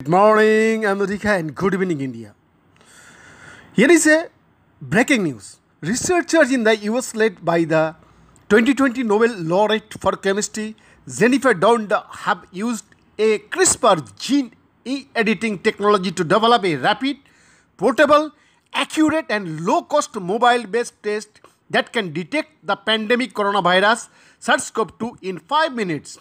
Good morning, America, and good evening, India. Here is a breaking news. Researchers in the US, led by the 2020 Nobel laureate for chemistry Jennifer Doudna, have used a CRISPR gene editing technology to develop a rapid, portable, accurate, and low-cost mobile-based test that can detect the pandemic coronavirus SARS-CoV-2 in 5 minutes.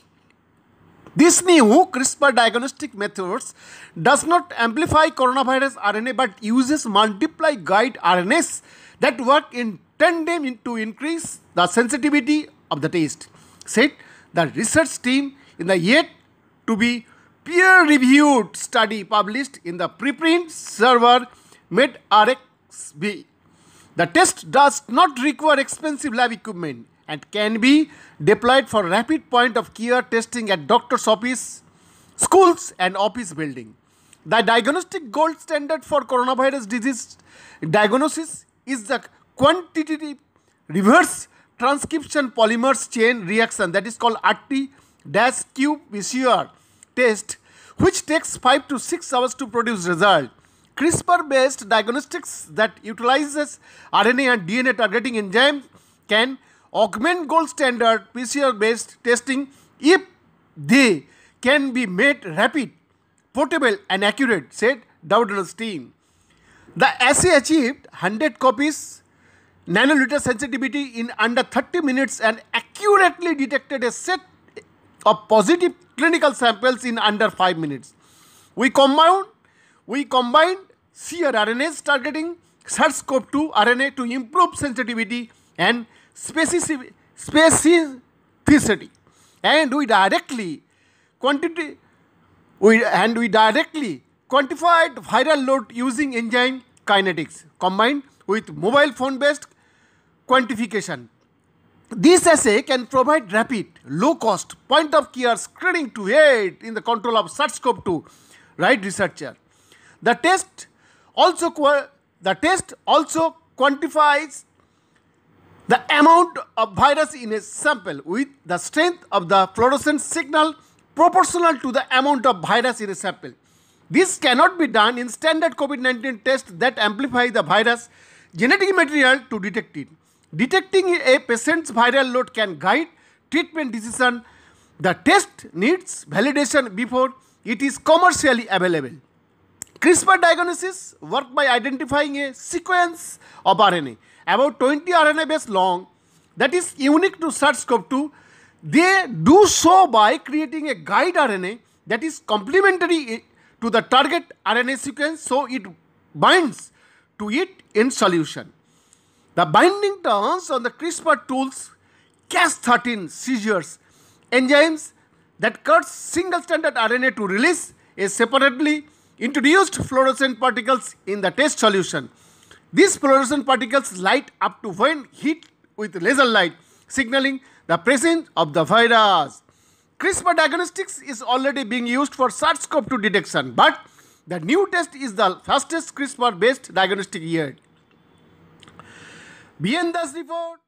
This new CRISPR diagnostic methods does not amplify coronavirus RNA but uses multiply guide RNAs that work in tandem to increase the sensitivity of the test, said the research team in the yet to be peer-reviewed study published in the preprint server medRxiv. The test does not require expensive lab equipment and can be deployed for rapid point-of-care testing at doctor's office, schools, and office building. The diagnostic gold standard for coronavirus disease diagnosis is the quantitative reverse transcription polymers chain reaction, that is called RT-qPCR test, which takes 5 to 6 hours to produce result. CRISPR-based diagnostics that utilizes RNA and DNA targeting enzymes can augment gold standard PCR-based testing if they can be made rapid, portable, and accurate, said Doudna's team. The assay achieved 100 copies nanoliter sensitivity in under 30 minutes and accurately detected a set of positive clinical samples in under 5 minutes. We combined cRNAs targeting SARS-CoV-2 RNA to improve sensitivity and specificity, and we directly quantified viral load using enzyme kinetics combined with mobile phone based quantification. This assay can provide rapid, low cost point of care screening to aid in the control of SARS-CoV-2, right, researcher. The test also quantifies the amount of virus in a sample with the strength of the fluorescent signal proportional to the amount of virus in a sample. This cannot be done in standard COVID-19 tests that amplify the virus genetic material to detect it. Detecting a patient's viral load can guide treatment decision. The test needs validation before it is commercially available. CRISPR diagnosis work by identifying a sequence of RNA about 20 RNA base long that is unique to SARS-CoV-2. They do so by creating a guide RNA that is complementary to the target RNA sequence, so it binds to it in solution. The binding turns on the CRISPR tools Cas13 seizures enzymes that cuts single stranded RNA to release a separately introduced fluorescent particles in the test solution. These fluorescent particles light up to when hit with laser light, signaling the presence of the virus. CRISPR diagnostics is already being used for SARS-CoV-2 detection, but the new test is the fastest CRISPR-based diagnostic yet. BN Das report.